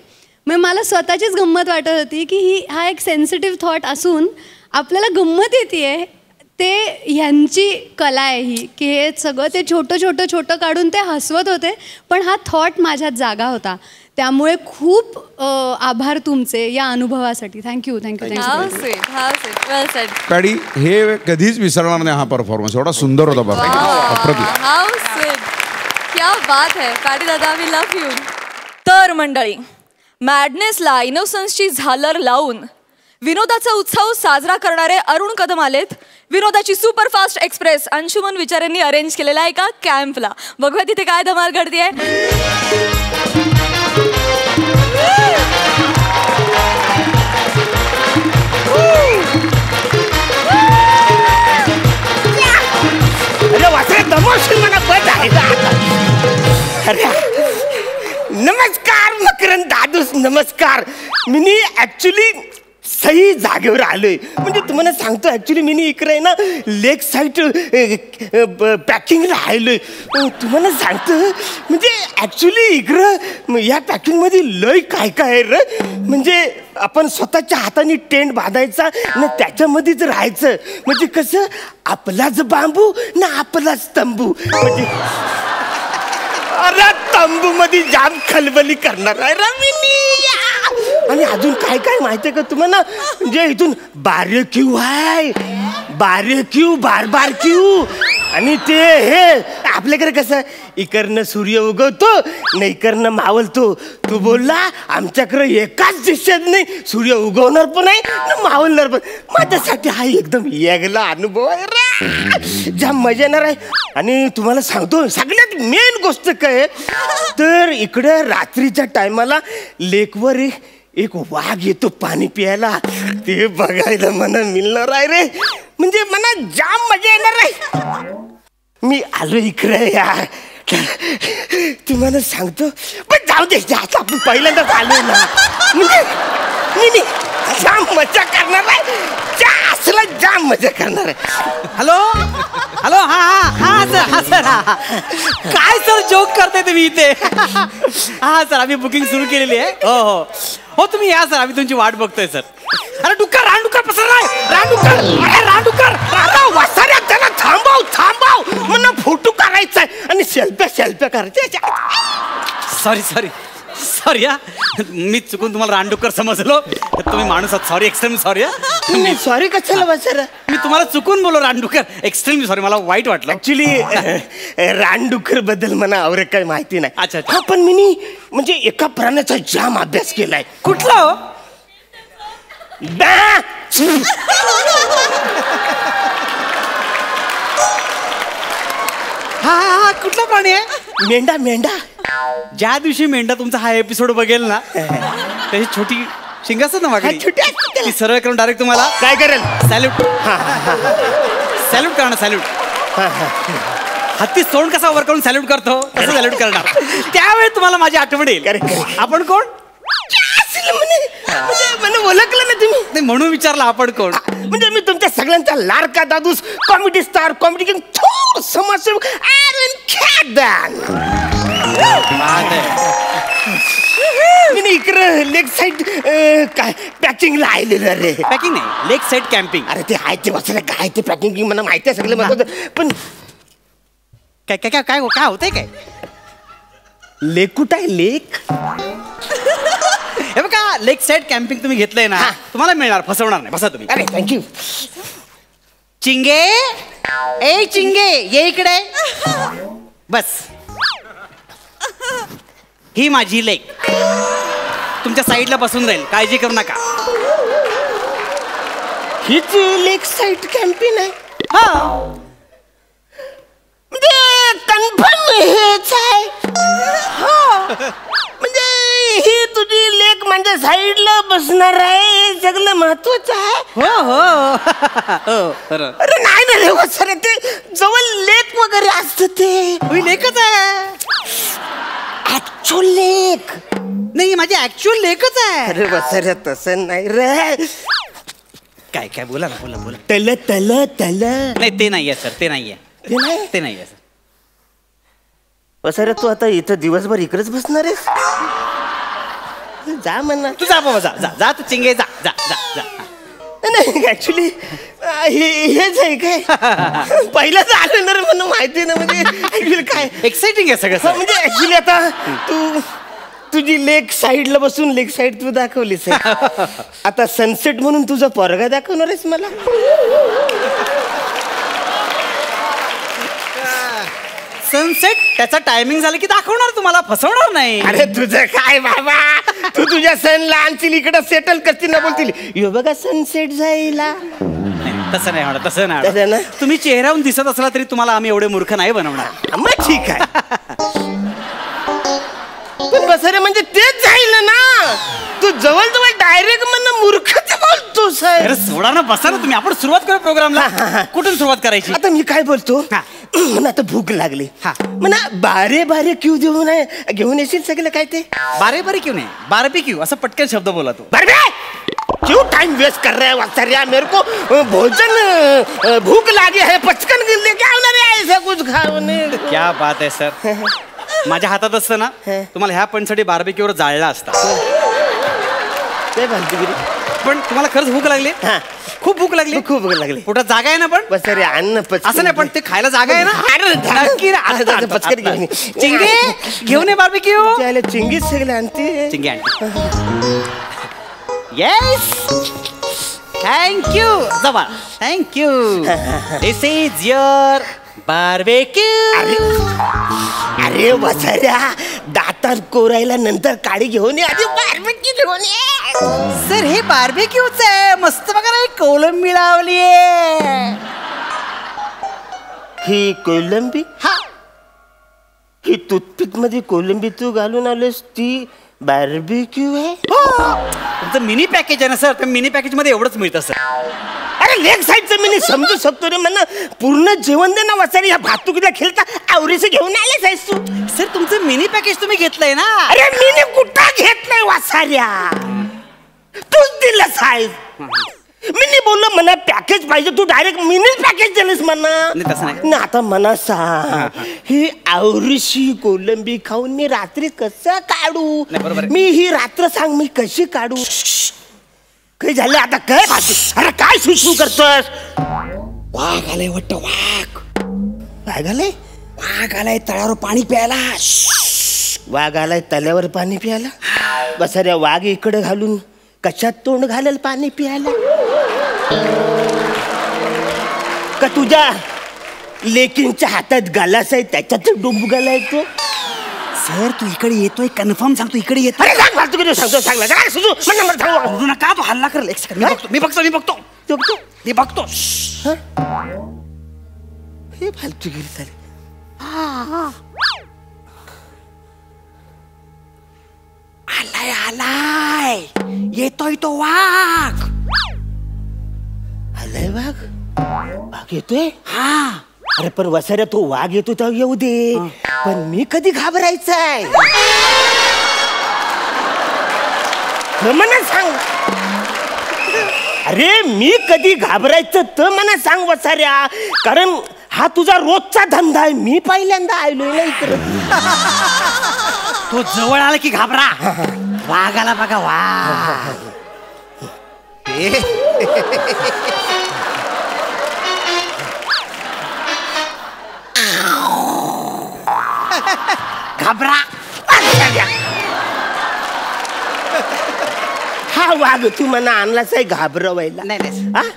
मग मला स्वतःचीच गंमत वाटत होती की हा एक सेन्सिटिव्ह थॉट असून आपल्याला गंमत येते. ते ह्यांची कला आहे ही, की हे सगळं ते छोटं छोटं छोटं काढून ते हसवत होते. पण हा थॉट माझ्यात जागा होता. त्यामुळे खूप आभार तुमचे या अनुभवासाठी. Thank you thank you thank you. पॅडी, हे कधीच विसरणार नाही हा परफॉर्मन्स. एवढा सुंदर होता परफॉर्मन्स. क्या बात है पॅडी दादा, वी लव्ह यू. तर मंडळी, मॅडनेसला इनोसन्सची झालर लावून विनोदाचा उत्सव साजरा करणारे अरुण कदम आलेत. विनोदाची सुपरफास्ट एक्सप्रेस अंशुमन विचारेंनी अरेंज केलेला एका कॅम्पला. बघूया तिथे काय धमाल घडतीये. नमस्कार मकरंद दादूस, नमस्कार. मी ऍक्च्युली सही जागेवर आलोय. म्हणजे तुम्हाला सांगतो, ऍक्च्युली मी इकडे ना लेक साईड पॅकिंगला आलोय. तुम्हाला सांगतो, म्हणजे ऍक्च्युली इकडं या पॅकिंगमध्ये लय काय काय आहे र. म्हणजे आपण स्वतःच्या हाताने टेंट बांधायचा ना त्याच्यामध्येच राहायचं. म्हणजे कसं, आपलाच बांबू ना आपलाच तंबू. म्हणजे अरे तंबू मध्ये जाम खलबली करणार आहे रमिनी. आणि अजून काय काय माहितीये का तुम्हाला, म्हणजे इथून बार्बेक्यू आहे. बार्बेक्यू बारबारक्यू. आणि ते हे आपल्याकडे कसं, इकडनं सूर्य उगवतो न इकडनं मावलतो. तू बोलला आमच्याकडे एकाच दिशेत नाही, सूर्य उगवणार पण आहे न मावलणार पण. माझ्यासाठी हा एकदम वेगळा अनुभव आहे रे. जाम मजा येणार आहे. आणि तुम्हाला सांगतो, सगळ्यात मेन गोष्ट काय तर इकडे रात्रीच्या टायमाला लेकवर एक वाघ येतो पाणी प्यायला. ते बघायला मला मिळणार आहे रे. म्हणजे मला जाम मजा येणार आहे. मी आलो इकडे यार. तुम्हाला सांगतो, पण जाऊ दे, जास्त आपण पहिल्यांदाच आलो ना. म्हणजे मी जाम मजा करणार आहे. असला जाम मजा करणार आहे. हॅलो हॅलो, हा सर काय सर जोक करताय तुम्ही इथे. हा सर, आम्ही बुकिंग सुरू केलेली आहे. हो, तुम्ही या सर, आम्ही तुमची वाट बघतोय सर. अरे डुक्कर, रानडुक्कर पसरलाय. रानडुक्कर त्याला थांबव म्हणून फोटो काढायचा आणि सेल्फ्या करायच्या. सॉरी हा, मी चुकून तुम्हाला रानडुक्कर समजलो. तुम्ही माणूस आहात. Sorry, extreme sorry. नाही सॉरी कशाला बसर मी तुम्हाला चुकून बोललो रानडुकर. एक्स्ट्रीमली सॉरी, मला वाईट वाटलं. ऍक्च्युली रानडुकर बद्दल मला आवडे काही माहिती नाही. अच्छा. हा पण मी म्हणजे एका प्राण्याचा जाम अभ्यास केलाय. कुठला हो? हा कुठला प्राणी आहे? मेंढा. मेंढा. ज्या दिवशी मेंढा तुमचा हा एपिसोड बघेल ना, त्याची छोटी शिंग असतात ना मागे, ती सरळ करून डायरेक्ट तुम्हाला काय करेल? सॅल्यूट. सॅल्यूट करा ना, सॅल्यूट. हत्ती सोंड कसा वर करून सॅल्यूट करतो तसं सॅल्यूट करणार. त्यावेळी तुम्हाला माझी आठवण येईल. आपण कोण? म्हणजे ओळखलं ना तुम्ही? नाही म्हणून विचारलं आपण कोण. म्हणजे मी तुमच्या सगळ्यांचा लाडका दादूस, कॉमेडी स्टार, कॉमेडी किंग, थोर समाजसेवक ॲरन खॅडन. मी इकडं लेग साईड काय पॅकिंगला आलेलं रे. पॅकिंग नाही, लेग साईड कॅम्पिंग. अरे ते आहे ते वाचलं काय ते पॅकिंग मला माहिती आहे सगळं. पण काय काय काय काय काय होतंय काय? लेक कुठं आहे? लेक हे बघा, लेग साईड कॅम्पिंग तुम्ही घेतलंय ना, तुम्हाला मिळणार, फसवणार नाही. बसा तुम्ही. अरे थँक्यू. चिंगे, ए चिंगे, ये इकडे बस. ही माझी लेक तुमच्या साईडला बसून राहील, काळजी करू नका. हीच लेक साईड कॅम्पिंग आहे? हा, म्हणजे कन्फर्म हेच आहे? म्हणजे ही तुझी लेक माझ्या साईडला बसणार आहे, हे सगळं महत्वाचं आहे. हो हो. अरे नाही ना रे सर, ते जवळ लेक वगैरे असत ते लेकच आहे. ऍक्च्युअल लेक नाही, माझी ऍक्च्युअल लेकच आहे. अरे बसर तसं नाही रे. काय काय बोला ना, बोला बोला. तल तल तल. नाही ते नाहीये सर, ते नाहीये, ते नाहीये सर. बसर तू आता इथं दिवसभर इकडेच बसणार आहेस? जा म्हणा. तू जा बाबा, जा जा जा, तू चिंगे जा जा जा जा. नाही ऍक्च्युली हेच आहे काय? पहिलंच आलं ना रे, म्हणून माहिती ना. म्हणजे ऍक्च्युली काय एक्साइटिंग आहे सगळं. म्हणजे ऍक्च्युली आता तुझी लेक साईडला बसून लेक साईड तू दाखवलीस. आता सनसेट म्हणून तुझा पोरगा दाखवणार आहेस मला? सनसेट त्याचा टायमिंग झालं की दाखवणार, तुम्हाला फसवणार नाही. अरे तुझं काय बाबा, तू तुझ्या सनला आणशील इकडे सेटल करतील ना, बोलतील यो बघा सनसेट जायला. तसं नाही होणार, तसं नाही. तुम्ही चेहऱ्याहून दिसत असला तरी तुम्हाला आम्ही एवढे मूर्ख नाही बनवणार. मग ठीक आहे. पण बसरे म्हणजे तेच जाईल ना, तू जवळ जवळ डायरेक्ट म्हणणं मूर्खच बोलतोस. अरे सोडा ना, बसा ना तुम्ही. आपण सुरुवात करू प्रोग्रामला. कुठून सुरुवात करायची? आता मी काय बोलतो, म्हणा आता भूक लागली, म्हणा बारे बारे क्यू घेऊन येशील सगळं काय ते? बारे बारे क्यू नाही, बारबी क्यू असं पटकन शब्द बोला तू. क्यों टाइम वेस्ट कर रहे हैं वात्सर्या? मेरे को भोजन भूख लगी है, पचकन लेके आओ ना रे, ऐसा कुछ खाओ. क्या बात आहे सर. माझ्या हातात असतं ना, तुम्हाला ह्या पॉईंटसाठी बार्बिक्यूवर जाळला असता. ते भालतीगिरी. पण तुम्हाला खरंच भूक लागली? खूप भूक लागली? खूप भूक लागली. पोटात जागा आहे ना? पण बस अरे अन्न असं नाही, पण ते खायला जागा आहे ना? नक्की पचकन घेऊन चिंगे घेऊन ये बार्बिक्यू. चिंगीच सगळं आणते. चिंगे आणते. येस, थँक्यू जबा, thank you. This is your barbecue. अरे वसऱ्या, दातात कोरायला नंतर काडी घेऊन ये, आधी बार्बिक्यू घेऊन ये. सर हे बार्बिक्यूच आहे, मस्त बघा ना, कोलंबी लावलीये. ही कोलंबी? हा. ही टूथपिक मध्ये कोलंबी तू घालून आलेस, ती बार्बिक्यू आहे? तुमचं मिनी पॅकेज आहे ना सर, त्या मिनी पॅकेज मध्ये एवढंच मिळतं सर. अरे लेग साईडचं मी समजू शकतो रे, म्हणा पूर्ण जेवण दे ना वसारी. या भातुकीला खेळता आवरीसे घेऊन आले साईज तू. सर तुमचं मिनी पॅकेज तुम्ही घेतलंय ना? अरे मिनी कुठं घेतलंय वासाऱ्या, तूच दिलं साईज. मी नाही बोललो म्हणा पॅकेज पाहिजे, तू डायरेक्ट मिनी पॅकेज दिलंस म्हणा ना. आता म्हणा सांग, ही आवरीशी कोलंबी खाऊन मी रात्री कसं काढू? मी ही रात्र सांग मी कशी काढू? काही झालं आता काय भाजी? अरे काय सुसू करतोस? वाघ आलाय वाटतं, वाघ. वाघ आलाय? वाघ आलाय तळ्यावर पाणी प्यायला. वाघ आलाय तळ्यावर पाणी प्यायला. बस रे, वाघ इकडे घालून कशात तोंड घालेल पाणी प्यायला? का तुझ्या लेकींच्या हातात गालास आहे त्याच्यात डोंबुगाला येतो. सर तू इकडे येतोय कन्फर्म सांगतो इकडे येतो. अरे सांग फालतू किती सांगतो सांगला काय सुजू मला नंबर सांगू नका तो हल्ला करेल. एक सेकंड मी बघतो. हे फालतू गिरी झाली. आलाय येतोय तो वाघ. आलाय वाघ. वाघ येतोय. हा अरे पण वसाऱ्या तो वाघ येतो तेव्हा येऊ दे. पण मी कधी घाबरायचंय मला सांग. अरे मी कधी घाबरायचं तर मला सांग वसाऱ्या. कारण हा तुझा रोजचा धंदा आहे. मी पहिल्यांदा आलोय ना इकडे. तो जवळ आला की घाबरा. वाघाला बघा वाघ. घाबरा. हा वाघ तू मला आणलाच आहे घाबरवायला. नाही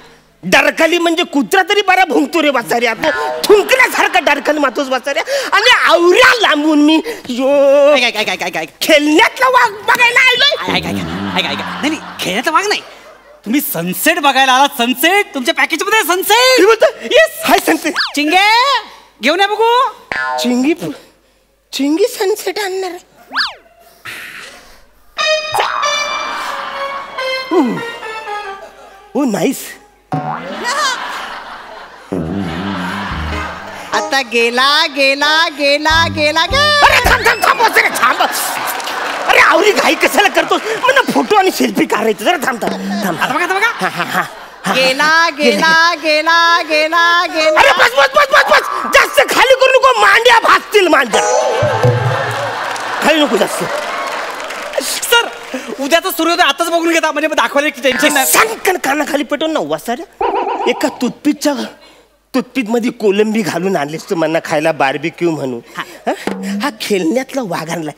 डरकली म्हणजे कुत्रा तरी बरा भुंकतो रे वाचाऱ्या. तो थुंकण्यासारखा डरकली मातोच वाचाऱ्या. आणि आवऱ्या लांबून मी खेळण्यातला वाघ बघायला आलोय. नाही खेळण्याचा वाघ नाही. तुम्ही सनसेट बघायला आलात. सनसेट तुमच्या पॅकेज मध्ये सनसेट. Yes hi sunset. चिंगे घेऊन या बघू. चिंगी सनसेट आणणार. Oh nice. आता गेला गेला गेला गेला. अरे थांब. अरे आवरी घाई कशाला करतोस. मला फोटो आणि सेल्फी काढायचं. जरा थांब. आता बघा. गेला गेला गेला गेला गेला. अरे बस जास्त खाली करू नको. मांड्या भासतील मांड्या. खाली नको जास्त. सर उद्याचा सूर्योदय आताच बघून घेता म्हणजे दाखवायला टेन्शन नाही. सांग कानाखाली पेटवून ना वासाऱ्या. एका टूथपिक मध्ये कोलंबी घालून आणलीस तू मला खायला बार्बिक्यू म्हणून. हा खेळण्यातला वाघ आणलाय.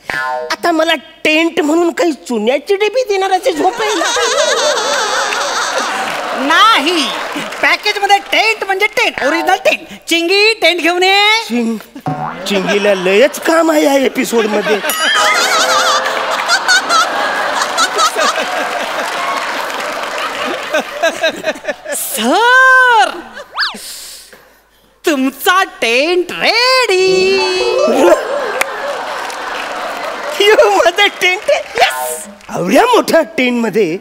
आता मला टेंट म्हणून काही चुन्याची डबी देणार असे झोपायला नाही. पॅकेज मध्ये टेंट म्हणजे टेंट. Original tent. चिंगी टेंट घेऊन ये. चिंगीला लयच काम आहे या एपिसोड मध्ये. सर तुमचा टेंट रेडी. माझा टेंट. एवढ्या मोठ्या टेंट मध्ये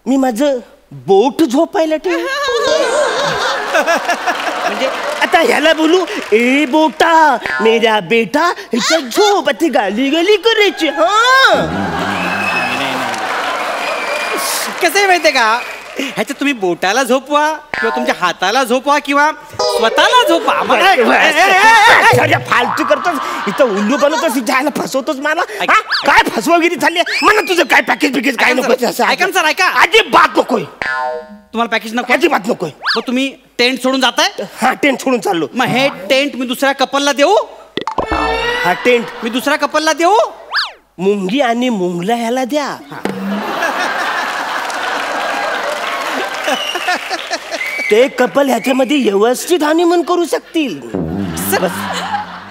मी माझं बोट झोपायला ठेव. म्हणजे आता ह्याला बोलू ए बोटा मेरा बेटा. ह्याच्या झोप ती गाली गाली करायची. कसं आहे माहितीये का. ह्याच्यात तुम्ही बोटाला झोपवा किंवा तुमच्या हाताला झोपवा किंवा स्वतःला झोपवा. फालतू करतोस इथं उल्लू बनवतोस. इथे फसवतोस मला. काय फसवागिरी झाली म्हणा. तुझं काय पॅकेज काय नको. ऐका सर ऐका. अजिबात नकोय. तुम्हाला पॅकेज नको. अजिबात नकोय. मग तुम्ही टेंट सोडून जाताय. हा टेंट सोडून चाललो. मग हे टेंट मी दुसऱ्या कपलला देऊ. हा टेंट मी दुसऱ्या कपलला देऊ. मुंगी आणि मुंगला ह्याला द्या. ते कपल ह्याच्यामध्ये व्यवस्थित हनीमून करू शकतील.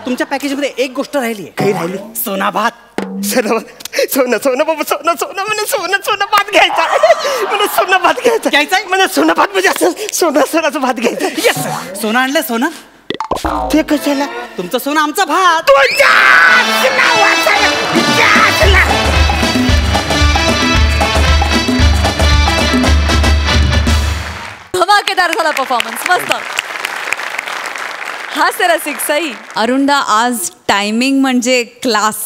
तुमच्या पॅकेज मध्ये एक गोष्ट राहिली. काही राहिली. सोना भात. सोना बाबा सोना भात घ्यायचा. मला सोना भात घ्यायचा. मला सोना भात म्हणजे असं सोनाचा भात घ्यायचा. येस सोनं आणलंय. सोनं ते कशाला. तुमचं सोनं आमचा भात. धमाकेदार झाला परफॉर्मन्स. मस्त. हा सर सिक्साई. अरुणदा आज टायमिंग म्हणजे क्लास.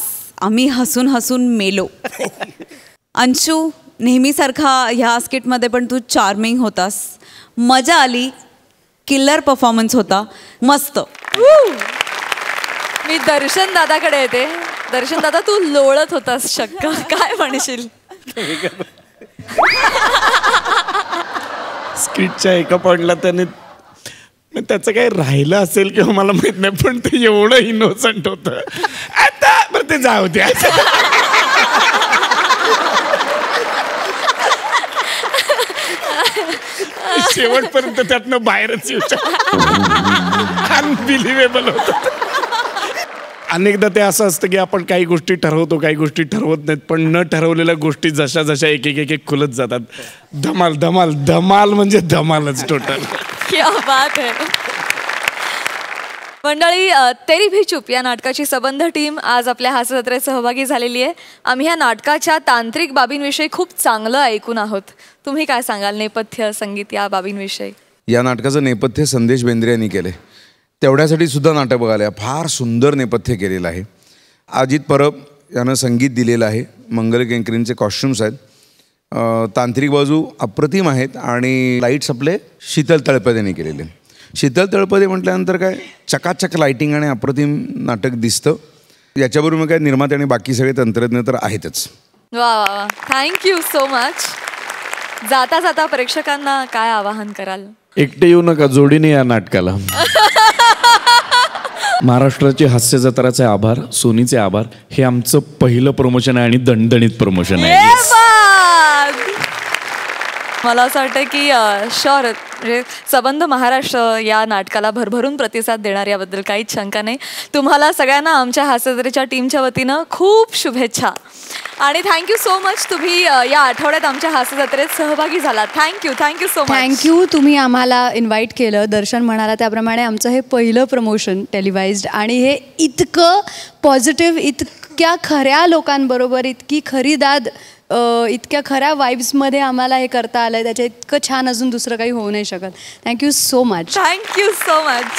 आम्ही हसून हसून मेलो. अंशू नेहमीसारखा ह्या स्किटमध्ये पण तू चार्मिंग होतास. मजा आली. किल्लर परफॉर्मन्स होता. मस्त. मी दर्शन दादाकडे येते. दर्शन दादा तू लोळत होतास शक्क. काय म्हणशील. स्किटच्या एका पॉइंटला त्याने त्याचं काही राहिलं असेल किंवा मला माहित नाही पण ते एवढं इनोसंट होतं. आता बरं ते जाऊ द्या. शेवटपर्यंत त्यातनं बाहेरच येऊ अनबिलिव्हेबल होतं. अनेकदा ते असं असतं की आपण काही गोष्टी ठरवतो, काही गोष्टी ठरवत नाहीत, पण न ठरवलेल्या गोष्टी जशा जशा एक एक एक एक खुलत जातात. धमाल धमाल धमाल म्हणजे धमालच टोटल. क्या बात है. मंडळी, तेरी भी चुप या नाटकाची सबंध टीम आज आपल्या हास्यजत्रेत सहभागी झालेली आहे. आम्ही ह्या नाटकाच्या तांत्रिक बाबींविषयी खूप चांगलं ऐकून आहोत. तुम्ही काय सांगाल नेपथ्य संगीत या बाबींविषयी? या नाटकाचं नेपथ्य संदेश बेंद्रे यांनी केले. तेवढ्यासाठी सुद्धा नाटक बघायला फार सुंदर नेपथ्य केलेलं आहे. अजित परब यानं संगीत दिलेलं आहे. मंगल केंकरेंचे कॉस्ट्युम्स आहेत. तांत्रिक बाजू अप्रतिम आहेत आणि लाईट्स आपले शीतल तळपदेने केलेले. शीतल तळपदे म्हटल्यानंतर काय चकाचक लाईटिंग आणि अप्रतिम नाटक दिसतं. याच्याबरोबर काय निर्माते आणि बाकी सगळे तंत्रज्ञ तर आहेतच. वा वा वा, थँक्यू सो मच. जाता जाता प्रेक्षकांना काय आवाहन कराल? एकटे येऊ नका, जोडीने या नाटकाला. महाराष्ट्राचे हास्य जत्राचे आभार, सोनीचे आभार. हे आमचं पहिलं प्रमोशन आहे आणि दणदणीत प्रमोशन आहे. मला असं वाटतं की शॉर म्हणजे सबंध महाराष्ट्र या नाटकाला भरभरून प्रतिसाद देणार याबद्दल काहीच शंका नाही. तुम्हाला सगळ्यांना आमच्या हास्यजत्रेच्या टीमच्या वतीनं खूप शुभेच्छा आणि थँक्यू सो मच. तुम्ही या आठवड्यात आमच्या हास्यजत्रेत सहभागी झालात. Thank you so much. थँक्यू. तुम्ही आम्हाला इन्व्हाइट केलं. दर्शन म्हणाला त्याप्रमाणे आमचं हे पहिलं प्रमोशन टेलिवाइज्ड आणि हे इतकं पॉझिटिव्ह, इतक्या खऱ्या लोकांबरोबर, इतकी खरी दाद, इतक्या खऱ्या वाईब्समध्ये आम्हाला हे करता आलं आहे. त्याच्या इतकं छान अजून दुसरं काही होऊ नाही शकत. Thank you so much. Thank you so much.